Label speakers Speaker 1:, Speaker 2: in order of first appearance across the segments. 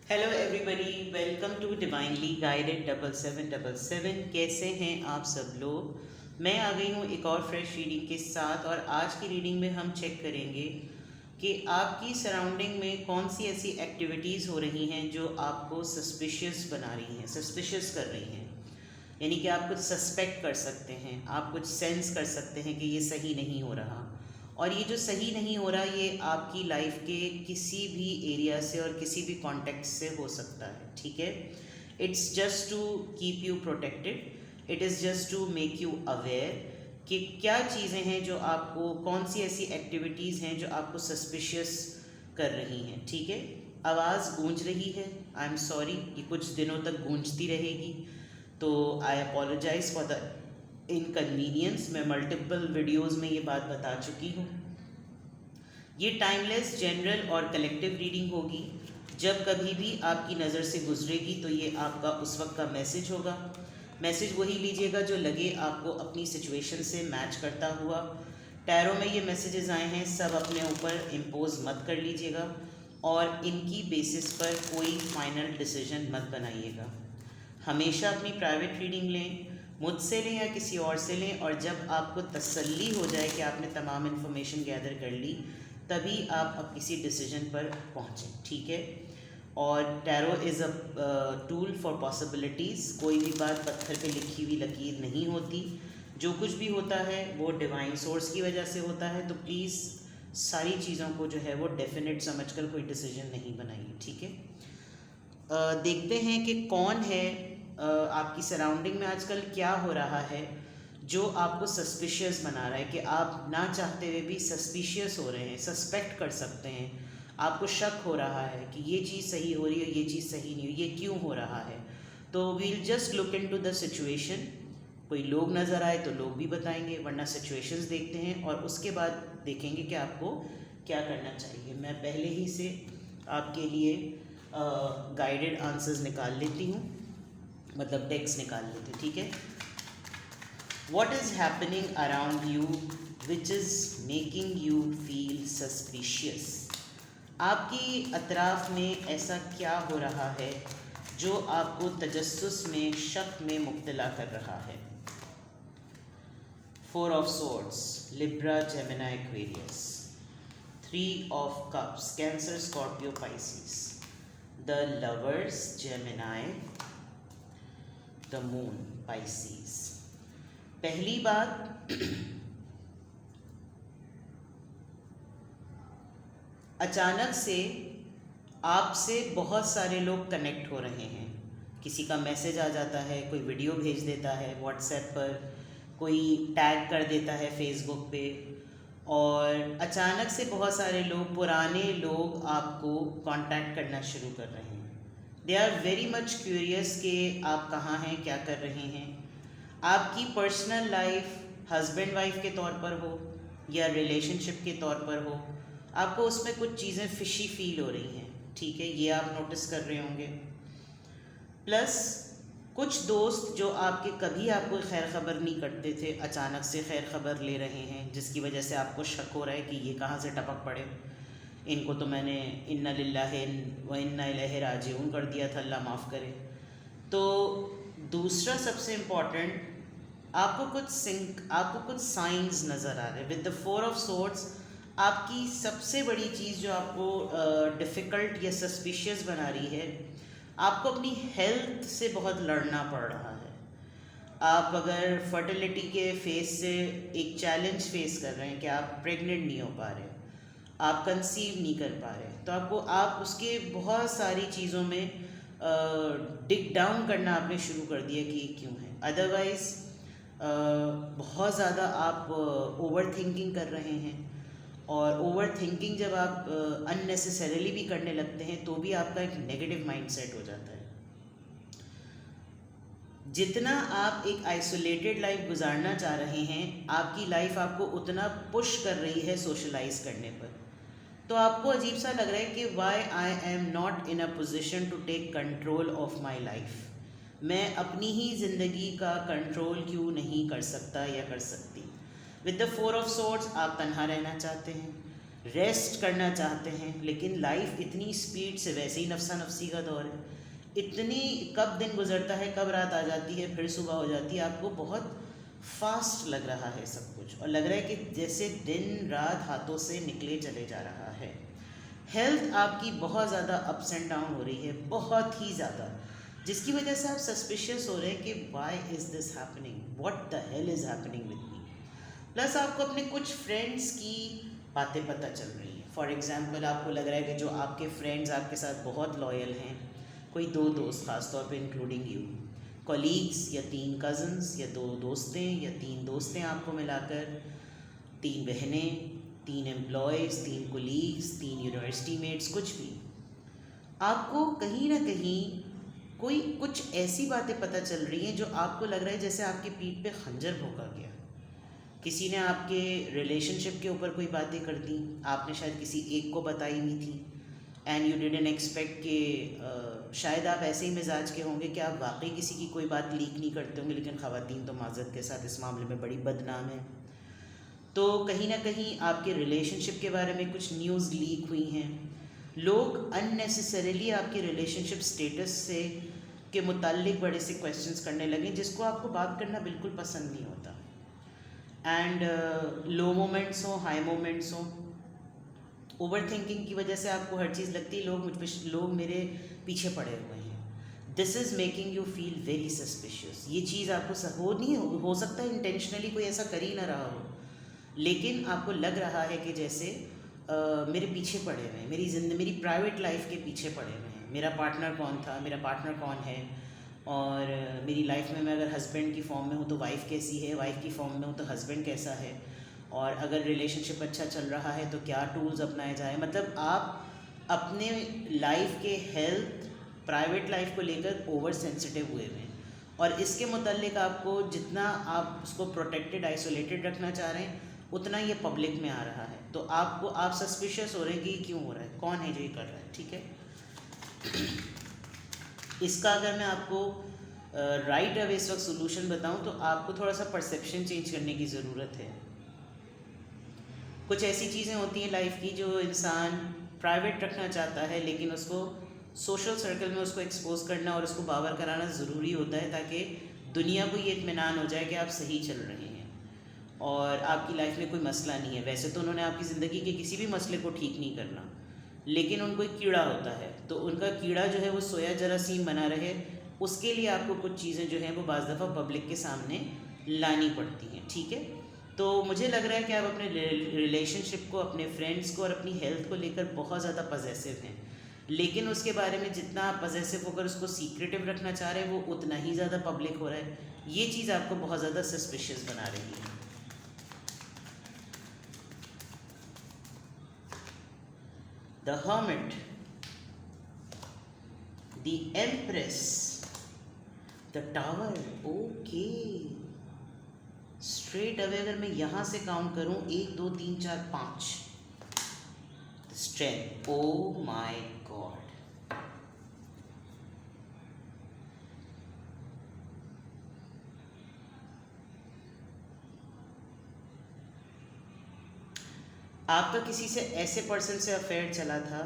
Speaker 1: Hello everybody, welcome to divinely guided 7777। कैसे हैं आप सब लोग। मैं आ गई हूँ एक और फ्रेश रीडिंग के साथ। और आज की रीडिंग में हम चेक करेंगे कि आपकी सराउंडिंग में कौन सी ऐसी एक्टिविटीज़ हो रही हैं जो आपको सस्पिशियस बना रही हैं, सस्पिशियस कर रही हैं। यानी कि आप कुछ सस्पेक्ट कर सकते हैं, आप कुछ सेंस कर सकते हैं कि ये सही नहीं हो रहा। और ये जो सही नहीं हो रहा, ये आपकी लाइफ के किसी भी एरिया से और किसी भी कॉन्टेक्स्ट से हो सकता है। ठीक है, it's just to keep you protected, it is just to make you aware कि क्या चीज़ें हैं जो आपको, कौन सी ऐसी एक्टिविटीज़ हैं जो आपको सस्पिशियस कर रही हैं। ठीक है, आवाज़ गूंज रही है, आई एम सॉरी, ये कुछ दिनों तक गूंजती रहेगी, तो आई अपोलोजाइज़ फॉर द इनकन्वीनियंस। मैं मल्टीपल वीडियोज़ में ये बात बता चुकी हूँ। ये टाइमलेस, जनरल और कलेक्टिव रीडिंग होगी। जब कभी भी आपकी नज़र से गुजरेगी तो ये आपका उस वक्त का मैसेज होगा। मैसेज वही लीजिएगा जो लगे आपको अपनी सिचुएशन से मैच करता हुआ। टैरो में ये मैसेजेस आए हैं, सब अपने ऊपर इम्पोज मत कर लीजिएगा और इनकी बेसिस पर कोई फाइनल डिसीजन मत बनाइएगा। हमेशा अपनी प्राइवेट रीडिंग लें, मुझसे लें या किसी और से लें, और जब आपको तसल्ली हो जाए कि आपने तमाम इन्फॉर्मेशन गैदर कर ली, तभी आप अब किसी डिसीजन पर पहुँचें। ठीक है, और tarot is a tool for possibilities. कोई भी बात पत्थर पे लिखी हुई लकीर नहीं होती। जो कुछ भी होता है वो डिवाइन सोर्स की वजह से होता है। तो प्लीज़ सारी चीज़ों को जो है वो डेफिनेट समझकर कोई डिसीजन नहीं बनाइए। ठीक है, देखते हैं कि कौन है आपकी सराउंडिंग में आजकल क्या हो रहा है जो आपको सस्पिशियस बना रहा है, कि आप ना चाहते हुए भी सस्पिशियस हो रहे हैं, सस्पेक्ट कर सकते हैं। आपको शक हो रहा है कि ये चीज़ सही हो रही है, ये चीज़ सही नहीं हो, ये क्यों हो रहा है। तो we'll just look into the situation. कोई लोग नज़र आए तो लोग भी बताएंगे, वरना सिचुएशंस देखते हैं और उसके बाद देखेंगे कि आपको क्या करना चाहिए। मैं पहले ही से आपके लिए गाइडेड आंसर्स निकाल लेती हूँ, मतलब टेक्स्ट निकाल लेते हैं। ठीक है, What is happening around you which is making you feel suspicious? आपकी अतराफ़ में ऐसा क्या हो रहा है जो आपको तजस्सुस में, शक में मुब्तला कर रहा है। 4 of Swords, Libra, Gemini, Aquarius. 3 of Cups, Cancer, Scorpio, Pisces. The Lovers, Gemini. The Moon, Pisces. पहली बात, अचानक से आपसे बहुत सारे लोग कनेक्ट हो रहे हैं। किसी का मैसेज आ जाता है, कोई वीडियो भेज देता है व्हाट्सएप पर, कोई टैग कर देता है फेसबुक पे, और अचानक से बहुत सारे लोग, पुराने लोग आपको कांटेक्ट करना शुरू कर रहे हैं। They are very much curious कि आप कहाँ हैं, क्या कर रहे हैं। आपकी पर्सनल लाइफ हस्बैंड वाइफ के तौर पर हो या रिलेशनशिप के तौर पर हो, आपको उसमें कुछ चीज़ें फिशी फील हो रही हैं। ठीक है, ये आप नोटिस कर रहे होंगे। प्लस कुछ दोस्त जो आपके कभी आपको खैर खबर नहीं करते थे, अचानक से खैर खबर ले रहे हैं, जिसकी वजह से आपको शक हो रहा है कि ये कहाँ से टपक पड़े। इनको तो मैंने इन्ना लिल्लाहि व इन्ना इलैहि राजिऊन कर दिया था, अल्लाह माफ़ करे। तो दूसरा सबसे इम्पॉर्टेंट, आपको कुछ साइंस नज़र आ रहे हैं। विद द 4 of Swords, आपकी सबसे बड़ी चीज़ जो आपको डिफ़िकल्ट या सस्पिशियस बना रही है, आपको अपनी हेल्थ से बहुत लड़ना पड़ रहा है। आप अगर फर्टिलिटी के फेस से एक चैलेंज फेस कर रहे हैं कि आप प्रेग्नेंट नहीं हो पा रहे, आप कंसीव नहीं कर पा रहे, तो आप उसके बहुत सारी चीज़ों में डिग डाउन करना आपने शुरू कर दिया कि ये क्यों है। अदरवाइज़ बहुत ज़्यादा आप ओवर थिंकिंग कर रहे हैं, और ओवर थिंकिंग जब आप अननेसेसरीली भी करने लगते हैं तो भी आपका एक नेगेटिव माइंडसेट हो जाता है। जितना आप एक आइसोलेटेड लाइफ गुजारना चाह रहे हैं, आपकी लाइफ आपको उतना पुश कर रही है सोशलाइज करने पर। तो आपको अजीब सा लग रहा है कि why I'm not in a position to take control of my life. मैं अपनी ही ज़िंदगी का कंट्रोल क्यों नहीं कर सकता या कर सकती। विद द 4 of Swords, आप तन्हा रहना चाहते हैं, रेस्ट करना चाहते हैं, लेकिन लाइफ इतनी स्पीड से, वैसे ही नफसा नफसी का दौर है, इतनी कब दिन गुजरता है, कब रात आ जाती है, फिर सुबह हो जाती है, आपको बहुत फास्ट लग रहा है सब कुछ, और लग रहा है कि जैसे दिन रात हाथों से निकले चले जा रहा है। हेल्थ आपकी बहुत ज़्यादा अप्स एंड डाउन हो रही है, बहुत ही ज़्यादा, जिसकी वजह से आप सस्पिशियस हो रहे हैं कि why is this happening, what the hell is happening with me. Plus आपको अपने कुछ फ्रेंड्स की बातें पता चल रही हैं। फॉर एग्ज़ाम्पल आपको लग रहा है कि जो आपके फ्रेंड्स आपके साथ बहुत लॉयल हैं, कोई 2 दोस्त ख़ास तौर पे इंक्लूडिंग यू, कॉलीग्स या 3 कज़न्स या 2 दोस्तें या 3 दोस्तें आपको मिलाकर, 3 बहनें, 3 एम्प्लॉयज़, 3 कोलीग्स, 3 यूनिवर्सिटी मेट्स, कुछ भी, आपको कहीं ना कहीं कोई कुछ ऐसी बातें पता चल रही हैं जो आपको लग रहा है जैसे आपकी पीठ पे खंजर भोंका गया। किसी ने आपके रिलेशनशिप के ऊपर कोई बातें कर दी, आपने शायद किसी एक को बताई नहीं थी, एंड यू डिडंट एक्सपेक्ट कि शायद आप ऐसे ही मिजाज के होंगे कि आप वाकई किसी की कोई बात लीक नहीं करते होंगे, लेकिन ख़वातीन तो माज़रत के साथ इस मामले में बड़ी बदनाम है। तो कहीं ना कहीं आपके रिलेशनशिप के बारे में कुछ न्यूज़ लीक हुई हैं, लोग अननेसेसरीली आपके रिलेशनशिप स्टेटस से के मुताल्लिक बड़े से क्वेश्चंस करने लगे, जिसको आपको बात करना बिल्कुल पसंद नहीं होता। एंड लो मोमेंट्स हो, हाई मोमेंट्स हो, ओवर थिंकिंग की वजह से आपको हर चीज़ लगती है लोग मेरे पीछे पड़े हुए हैं। This is making you feel very suspicious. ये चीज़ आपको हो सकता है इंटेंशनली कोई ऐसा कर ही ना रहा हो, लेकिन आपको लग रहा है कि जैसे मेरे पीछे पड़े हुए हैं, मेरी प्राइवेट लाइफ के पीछे पड़े हुए हैं। मेरा पार्टनर कौन था, मेरा पार्टनर कौन है, और मेरी लाइफ में मैं अगर हस्बैंड की फॉर्म में हूँ तो वाइफ़ कैसी है, वाइफ़ की फॉर्म में हूँ तो हस्बैंड कैसा है, और अगर रिलेशनशिप अच्छा चल रहा है तो क्या टूल्स अपनाए जाए। मतलब आप अपने लाइफ के हेल्थ, प्राइवेट लाइफ को लेकर ओवर सेंसिटिव हुए हैं, और इसके मुताल्लिक आपको जितना आप उसको प्रोटेक्टेड, आइसोलेटेड रखना चाह रहे हैं, उतना ये पब्लिक में आ रहा है। तो आप सस्पिशियस हो रहे हैं कि ये क्यों हो रहा है, कौन है जो ये कर रहा है। ठीक है, इसका अगर मैं आपको राइट अवे इस वक्त सोल्यूशन बताऊं तो आपको थोड़ा सा परसेप्शन चेंज करने की ज़रूरत है। कुछ ऐसी चीज़ें होती हैं लाइफ की जो इंसान प्राइवेट रखना चाहता है, लेकिन उसको सोशल सर्कल में उसको एक्सपोज करना और उसको बावर कराना ज़रूरी होता है, ताकि दुनिया को ये इत्मीनान हो जाए कि आप सही चल रहे हैं और आपकी लाइफ में कोई मसला नहीं है। वैसे तो उन्होंने आपकी ज़िंदगी के किसी भी मसले को ठीक नहीं करना, लेकिन उनको एक कीड़ा होता है, तो उनका कीड़ा जो है वो सोया जरासीम बना रहे, उसके लिए आपको कुछ चीज़ें जो हैं वो बाज़ दफ़ा पब्लिक के सामने लानी पड़ती हैं। ठीक है, तो मुझे लग रहा है कि आप अपने रिलेशनशिप को, अपने फ्रेंड्स को और अपनी हेल्थ को लेकर बहुत ज़्यादा पजेसिव हैं, लेकिन उसके बारे में जितना आप पजेसिव होकर उसको सीक्रेटिव रखना चाह रहे हैं वो उतना ही ज़्यादा पब्लिक हो रहा है। ये चीज़ आपको बहुत ज़्यादा सस्पिशियस बना रही है। The Hermit, the Empress, the Tower. Okay, straight away अगर मैं यहाँ से काउंट करूँ 1 2 3 4 5, स्ट्रेंथ, ओ माय गॉड। आपका किसी से ऐसे पर्सन से अफेयर चला था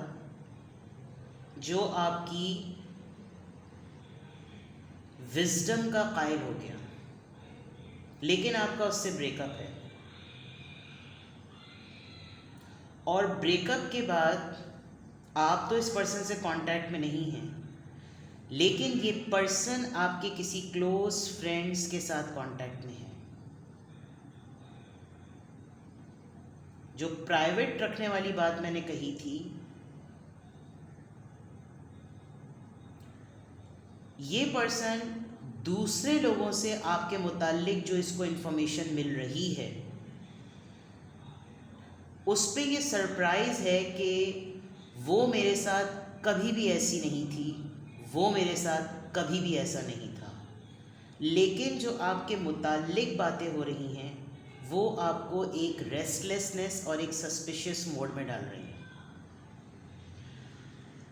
Speaker 1: जो आपकी विजडम का कायल हो गया, लेकिन आपका उससे ब्रेकअप है, और ब्रेकअप के बाद आप तो इस पर्सन से कांटेक्ट में नहीं हैं, लेकिन ये पर्सन आपके किसी क्लोज फ्रेंड्स के साथ कांटेक्ट में है। जो प्राइवेट रखने वाली बात मैंने कही थी, ये पर्सन दूसरे लोगों से आपके मुताल्लिक जो इसको इन्फॉर्मेशन मिल रही है उस पे ये सरप्राइज़ है कि वो मेरे साथ कभी भी ऐसी नहीं थी, वो मेरे साथ कभी भी ऐसा नहीं था, लेकिन जो आपके मुताल्लिक बातें हो रही हैं वो आपको एक रेस्टलेसनेस और एक सस्पिशियस मोड में डाल रही हैं।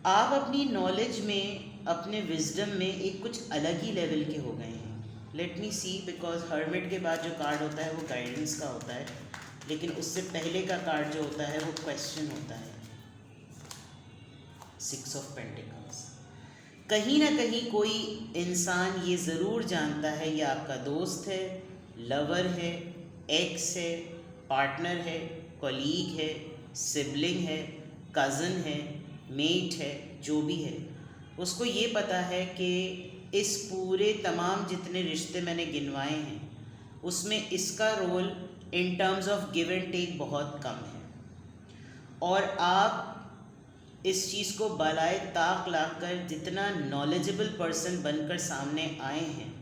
Speaker 1: आप अपनी नॉलेज में, अपने विजडम में एक कुछ अलग ही लेवल के हो गए हैं। Let me see, because hermit के बाद जो कार्ड होता है वो गाइडेंस का होता है। लेकिन उससे पहले का कार्ड जो होता है वो क्वेश्चन होता है, 6 ऑफ पेंटिकल्स। कहीं ना कहीं कोई इंसान ये ज़रूर जानता है ये आपका दोस्त है, लवर है, एक्स है, पार्टनर है, कॉलीग है, सिबलिंग है, कज़न है, मेट है, जो भी है, उसको ये पता है कि इस पूरे तमाम जितने रिश्ते मैंने गिनवाए हैं उसमें इसका role in terms of give and take बहुत कम है, और आप इस चीज़ को बलाए ताक लाकर जितना नॉलेजेबल पर्सन बनकर सामने आए हैं,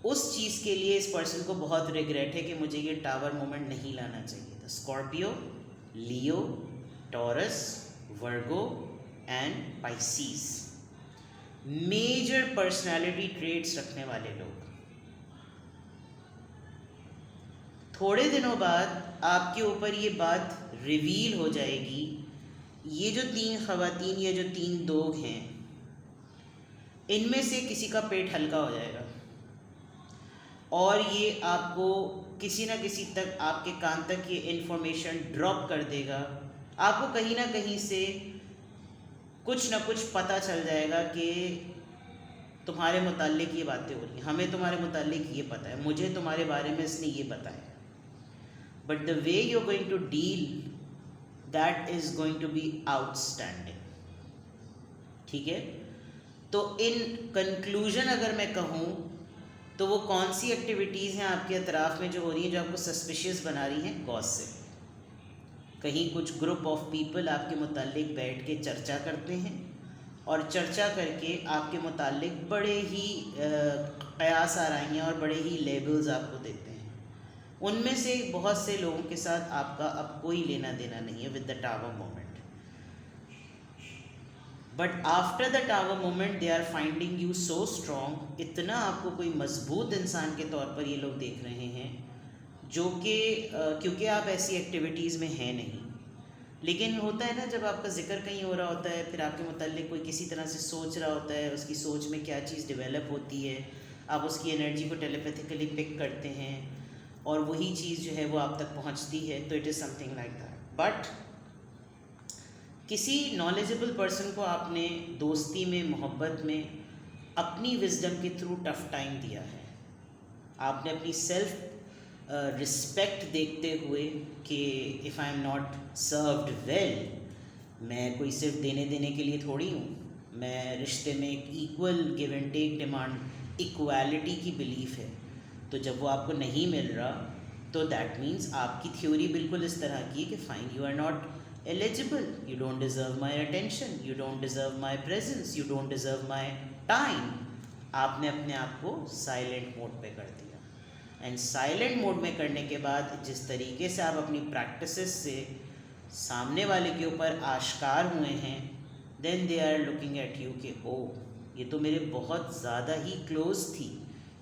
Speaker 1: उस चीज़ के लिए इस पर्सन को बहुत रिग्रेट है कि मुझे ये टावर मोमेंट नहीं लाना चाहिए था। Scorpio, Leo, Taurus, Virgo and Pisces, major personality traits रखने वाले लोग। थोड़े दिनों बाद आपके ऊपर ये बात रिवील हो जाएगी, ये जो 3 ख़वातीन या जो 3 लोग हैं, इनमें से किसी का पेट हल्का हो जाएगा और ये आपको किसी न किसी तक, आपके कान तक ये इन्फॉर्मेशन ड्रॉप कर देगा। आपको कहीं ना कहीं से कुछ ना कुछ पता चल जाएगा कि तुम्हारे मुताल्लिक ये बातें हो रही हैं, हमें तुम्हारे मुताल्लिक ये पता है, मुझे तुम्हारे बारे में इसने ये बताया। But the way you are going to deal that is going to be outstanding. ठीक है, तो इन कंक्लूजन अगर मैं कहूँ तो वो कौन सी एक्टिविटीज़ हैं आपके अतराफ़ में जो हो रही हैं जो आपको सस्पिशियस बना रही हैं? गॉसिप। कहीं कुछ ग्रुप ऑफ पीपल आपके मुताल्लिक बैठ के चर्चा करते हैं और चर्चा करके आपके मुताल्लिक बड़े ही क़यास आराइयाँ और बड़े ही लेबल्स आपको देते हैं। उनमें से बहुत से लोगों के साथ आपका अब कोई लेना देना नहीं है with the tower moment, but after the tower moment they are finding you so strong. इतना आपको कोई मजबूत इंसान के तौर पर ये लोग देख रहे हैं जो कि क्योंकि आप ऐसी एक्टिविटीज़ में हैं नहीं। लेकिन होता है ना, जब आपका जिक्र कहीं हो रहा होता है, फिर आपके मुताल्लिक कोई किसी तरह से सोच रहा होता है, उसकी सोच में क्या चीज़ डेवलप होती है, आप उसकी एनर्जी को टेलीपैथिकली पिक करते हैं और वही चीज़ जो है वो आप तक पहुंचती है। तो it is something like that. But किसी नॉलेजेबल पर्सन को आपने दोस्ती में, मोहब्बत में अपनी विजडम के थ्रू टफ टाइम दिया है। आपने अपनी सेल्फ रिस्पेक्ट देखते हुए कि if I am not served well, मैं कोई सिर्फ देने देने के लिए थोड़ी हूँ, मैं रिश्ते में एक equal give and take demand, equality की बिलीफ है। तो जब वो आपको नहीं मिल रहा तो दैट मीन्स आपकी थ्योरी बिल्कुल इस तरह की है कि fine, you are not eligible, you don't deserve my attention, you don't deserve my presence, you don't deserve my time। आपने अपने आप को साइलेंट मोड पे कर दिया। एंड साइलेंट मोड में करने के बाद जिस तरीके से आप अपनी प्रैक्टिसेस से सामने वाले के ऊपर आश्कार हुए हैं, then they are looking at you कि ओ, ये तो मेरे बहुत ज़्यादा ही क्लोज थी,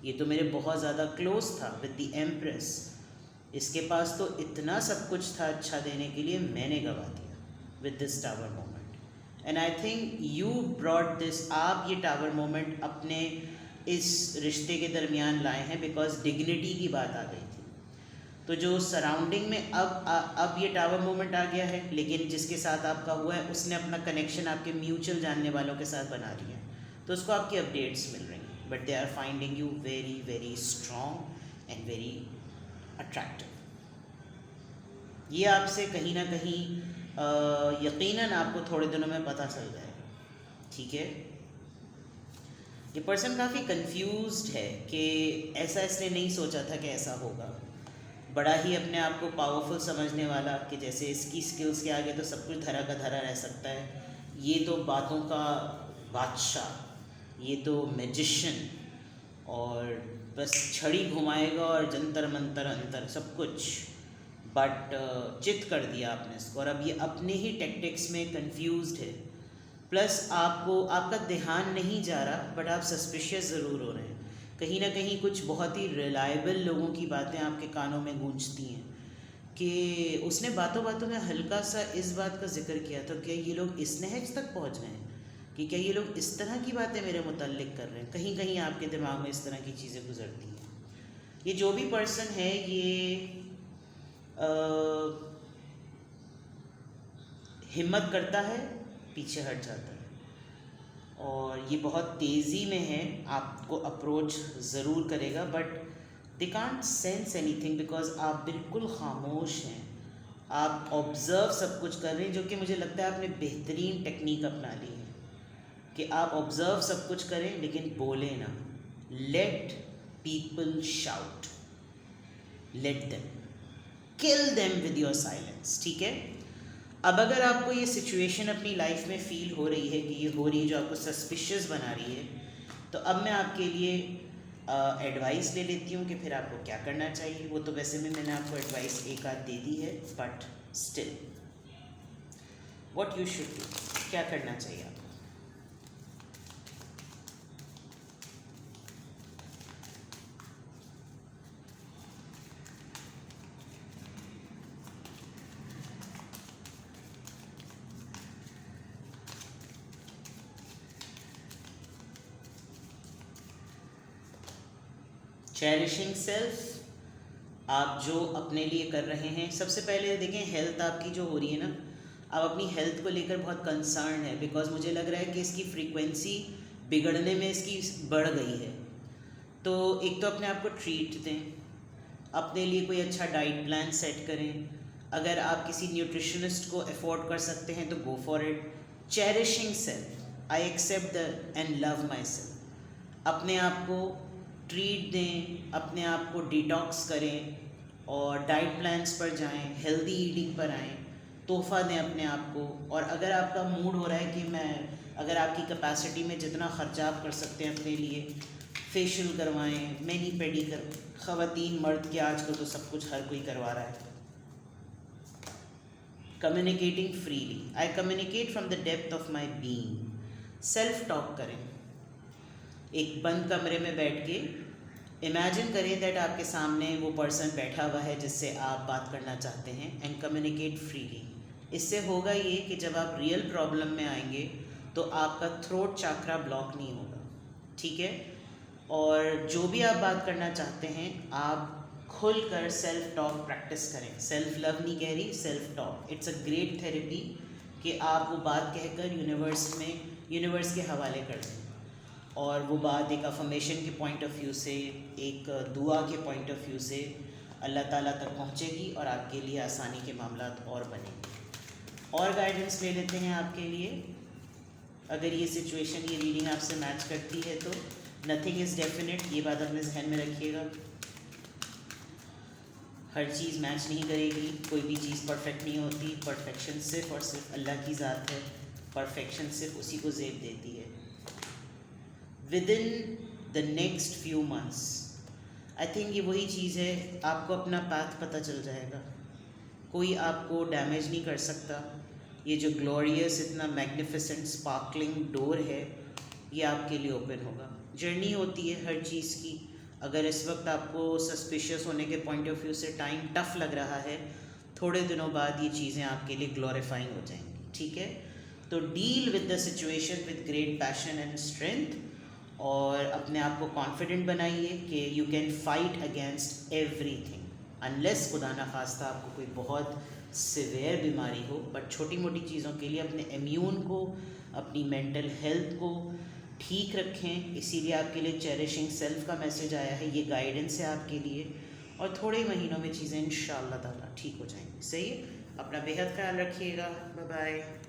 Speaker 1: ये तो मेरे बहुत ज़्यादा क्लोज था विद द एम्प्रेस, इसके पास तो इतना सब कुछ था अच्छा देने के लिए, मैंने गवा दिया with this tower moment. And I think you brought this, आप ये टावर मोमेंट अपने इस रिश्ते के दरमियान लाए हैं बिकॉज डिग्निटी की बात आ गई थी। तो जो सराउंडिंग में अब ये टावर मोमेंट आ गया है, लेकिन जिसके साथ आपका हुआ है उसने अपना कनेक्शन आपके म्यूचुअल जानने वालों के साथ बना लिया है, तो उसको आपकी अपडेट्स मिल रही हैं। But they are finding you very very strong and very attractive. ये आपसे कहीं ना कहीं यकीनन आपको थोड़े दिनों में पता चल जाएगा। ठीक है, ये पर्सन काफ़ी कंफ्यूज्ड है कि ऐसा इसने नहीं सोचा था कि ऐसा होगा। बड़ा ही अपने आप को पावरफुल समझने वाला कि जैसे इसकी स्किल्स के आगे तो सब कुछ धरा का धरा रह सकता है, ये तो बातों का बादशाह, ये तो मैजिशियन, और बस छड़ी घुमाएगा और जंतर मंतर अंतर सब कुछ। बट चित कर दिया आपने इसको और अब ये अपने ही टैक्टिक्स में कंफ्यूज्ड है। प्लस आपको आपका ध्यान नहीं जा रहा, बट आप सस्पिशियस ज़रूर हो रहे हैं। कहीं ना कहीं कुछ बहुत ही रिलायबल लोगों की बातें आपके कानों में गूंजती हैं कि उसने बातों बातों में हल्का सा इस बात का जिक्र किया था, क्या ये लोग इस नहज तक पहुंच गए हैं कि क्या ये लोग इस तरह की बातें मेरे मुताल्लिक कर रहे हैं। कहीं कहीं आपके दिमाग में इस तरह की चीज़ें गुजरती हैं। ये जो भी पर्सन है, ये हिम्मत करता है, पीछे हट जाता है, और ये बहुत तेज़ी में है, आपको अप्रोच ज़रूर करेगा, but they can't sense anything because आप बिल्कुल खामोश हैं। आप ऑब्ज़र्व सब कुछ कर रहे हैं, जो कि मुझे लगता है आपने बेहतरीन टेक्निक अपना ली है कि आप ऑब्ज़र्व सब कुछ करें लेकिन बोले ना। Let people shout, let them, kill them with your silence, ठीक है। अब अगर आपको ये सिचुएशन अपनी लाइफ में फ़ील हो रही है कि ये हो रही है जो आपको सस्पिशियस बना रही है, तो अब मैं आपके लिए एडवाइस ले लेती हूँ कि फिर आपको क्या करना चाहिए। वो तो वैसे में मैंने आपको एडवाइस एक आध दे दी है, but still what you should do, क्या करना चाहिए आपको। चेरिशिंग सेल्फ, आप जो अपने लिए कर रहे हैं, सबसे पहले देखें हेल्थ आपकी जो हो रही है ना, आप अपनी हेल्थ को लेकर बहुत कंसर्न है, बिकॉज मुझे लग रहा है कि इसकी फ्रीक्वेंसी बिगड़ने में इसकी बढ़ गई है। तो एक तो अपने आप को ट्रीट दें, अपने लिए कोई अच्छा डाइट प्लान सेट करें, अगर आप किसी न्यूट्रिशनिस्ट को अफोर्ड कर सकते हैं तो go for it. Cherishing self, I accept the and love myself, अपने आप को ट्रीट दें, अपने आप को डिटॉक्स करें और डाइट प्लान्स पर जाएं, हेल्दी ईटिंग पर आएँ, तोहफ़ा दें अपने आप को। और अगर आपका मूड हो रहा है कि अगर आपकी कैपेसिटी में जितना ख़र्चा आप कर सकते हैं अपने लिए, फेशियल करवाएं, मैनी पेडिकर, ख़वातीन मर्द के आजकल तो सब कुछ हर कोई करवा रहा है। Communicating freely, I communicate from the depth of my being. Self talk करें, एक बंद कमरे में बैठ के इमेजिन करें दैट आपके सामने वो पर्सन बैठा हुआ है जिससे आप बात करना चाहते हैं, एंड कम्युनिकेट फ्रीली। इससे होगा ये कि जब आप रियल प्रॉब्लम में आएंगे तो आपका थ्रोट चक्रा ब्लॉक नहीं होगा, ठीक है। और जो भी आप बात करना चाहते हैं, आप खुलकर सेल्फ टॉक प्रैक्टिस करें। सेल्फ लव नहीं कह रही, self talk, it's a great therapy कि आप वो बात कहकर यूनिवर्स के हवाले कर दें, और वो बात एक अफर्मेशन के पॉइंट ऑफ व्यू से, एक दुआ के पॉइंट ऑफ व्यू से अल्लाह ताला तक पहुँचेगी और आपके लिए आसानी के मामलात और बनेंगे। और गाइडेंस ले लेते हैं आपके लिए। अगर ये सिचुएशन, ये रीडिंग आपसे मैच करती है तो नथिंग इज़ डेफिनेट, ये बात अपने जहन में रखिएगा। हर चीज़ मैच नहीं करेगी, कोई भी चीज़ परफेक्ट नहीं होती। परफेक्शन सिर्फ और सिर्फ अल्लाह की ज़ात है, परफेक्शन सिर्फ उसी को ज़ेब देती है। Within the next few months, I think ये वही चीज़ है, आपको अपना पाथ पता चल जाएगा, कोई आपको डैमेज नहीं कर सकता। ये जो ग्लोरियस, इतना मैग्निफिसेंट स्पार्कलिंग डोर है, ये आपके लिए ओपन होगा। जर्नी होती है हर चीज़ की। अगर इस वक्त आपको सस्पिशियस होने के पॉइंट ऑफ व्यू से टाइम टफ लग रहा है, थोड़े दिनों बाद ये चीज़ें आपके लिए ग्लोरीफाइंग हो जाएंगी, ठीक है। तो deal with the situation with great passion and strength, और अपने आप को कॉन्फिडेंट बनाइए कि you can fight against everything, unless खुदा ना खास्ता आपको कोई बहुत सिवियर बीमारी हो। बट छोटी मोटी चीज़ों के लिए अपने इम्यून को, अपनी मेंटल हेल्थ को ठीक रखें। इसीलिए आपके लिए चेरिशिंग सेल्फ का मैसेज आया है, ये गाइडेंस है आपके लिए, और थोड़े महीनों में चीज़ें इंशाअल्लाह ताला ठीक हो जाएंगी। सही है, अपना बेहद ख्याल रखिएगा, बाय बाय।